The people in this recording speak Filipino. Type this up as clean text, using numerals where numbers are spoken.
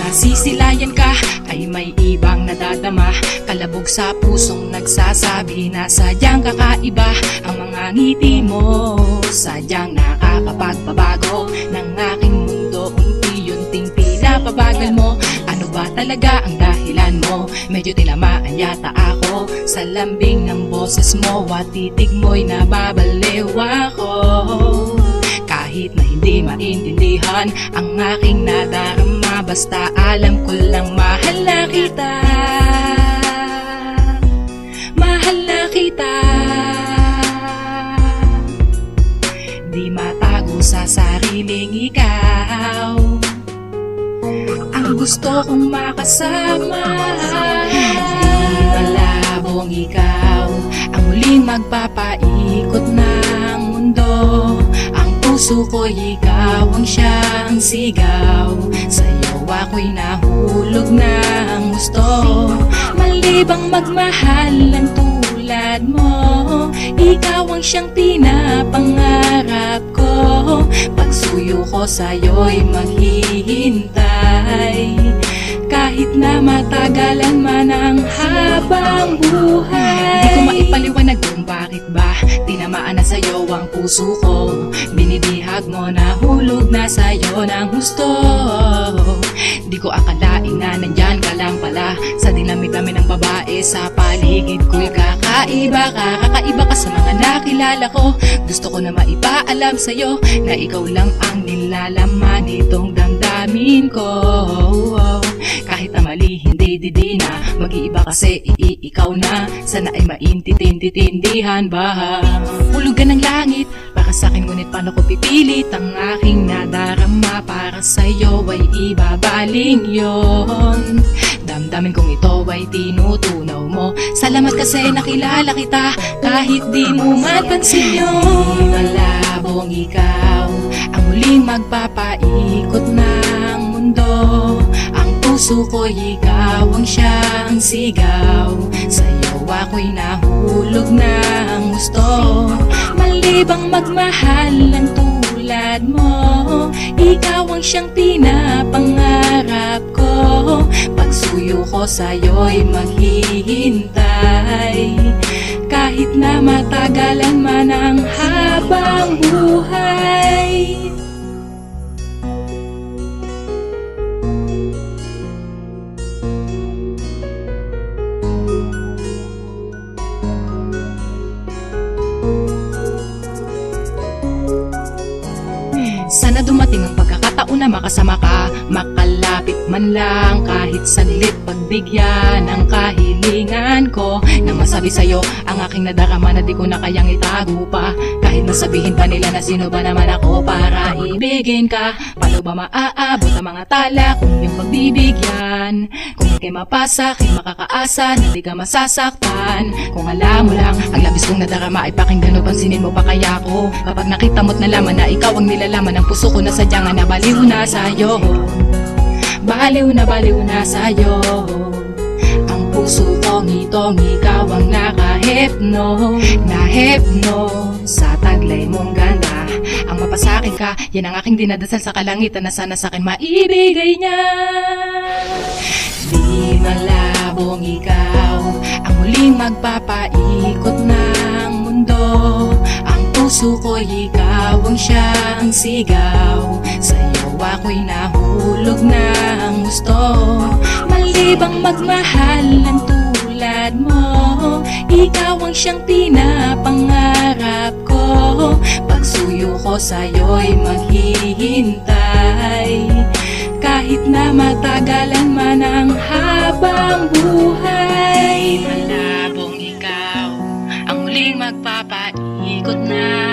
nasisilayan ka ay may ibang nadadama. Kalabog sa pusong nagsasabi na sadyang kakaiba ang mga ngiti mo. Sadyang nakakapagbabago ng aking mundo. Unti-unting pinapabagal mo. Ano ba talaga ang dahilan mo? Medyo tinamaan yata ako sa lambing ng boses mo. At titig mo'y nababaliw ako. Kahit na hindi maintindihan ang aking nadarama, basta alam ko lang mahal na kita. Mahal na kita. Di matago sa sariling ikaw ang gusto kong makasama. Di malabong ikaw ang muling magpapaikot ng mundo. Ang puso ko'y ikaw ang siyang sigaw. Sa'yo ako'y nahulog ng gusto. Malibang magmahal ng tulad mo, ikaw ang siyang pinapangarap ko. Pagsuyo ko sa'yo'y maghihintay, kahit na matagalan man ang habang buhay. Di ko maipaliwanag kung bakit ba tinamaan na sa'yo ang puso ko. Binibihag mo na hulog na sa'yo ng gusto. Di ko akalain na nandyan ka lang pala sa dinami-dami ng babae sa paligid ko'y kakaiba ka. Kakaiba ka sa mga nakilala ko. Gusto ko na maipaalam sa'yo na ikaw lang ang nilalaman nitong damdamin ko. Kahit na mali, hindi na mag-iiba kasi ikaw na. Sana ay maintindihan ba? Hulugan ng langit para sa'kin, ngunit paano ko pipilit ang aking nadarama? Para sa'yo ay ibabaling yon. Damdamin kong ito ay tinutunaw mo. Salamat kasi nakilala kita kahit di mo mapansin yun. Di malabong ikaw ang muling magpapaikot ng mundo. Ang puso ko'y ikaw ang siyang sigaw. Sa'yo ako'y nahulog ng gusto. Malibang magmahal ng tulad mo, ikaw ang siyang pinapangarap ko. Pagsuyo ko sa'yo'y maghihintay, kahit na matagalan man ang habang buhay. Sana dumating ang pagkakataon na makasama ka, makalapit man lang kahit saglit, pagbigyan ng kahilingan ko. Na masabi sa'yo ang aking nadarama na di ko na kayang itago pa. Kahit nasabihin pa nila na sino ba naman ako para ibigin ka. Paano ba maaabot ang mga tala kung yung pagbibigyan? Kung ikay mapasak, ay makakaasa na di ka masasaktan. Kung alam mo lang ang labis kong nadarama ay pakinggan o pansinin mo pa kaya ko. Kapag nakita mo't nalaman na ikaw ang nilalaman ng puso ko, na sadyang nga nabaliw na sa'yo. Baliw na sa'yo. Ang puso kong itong ikaw ang nakahepno. Nahepno sa taglay mong ganda. Ang mapasakin ka, yan ang aking dinadasal sa kalangitan na sana sa'kin maibigay niya. Di malabong ikaw ang muling magpapaikot ng mundo. Ang puso ko'y ikaw ang siyang sigaw. Sa'yo ako'y nahulog ng gusto. Malibang magmahal ng tulad mo, ikaw ang siyang pinapangarap ko. Pagsuyo ko sa'yo'y maghihintay, kahit na matagalan man ang habang buhay. Malabong ikaw ang muling magpapaikot na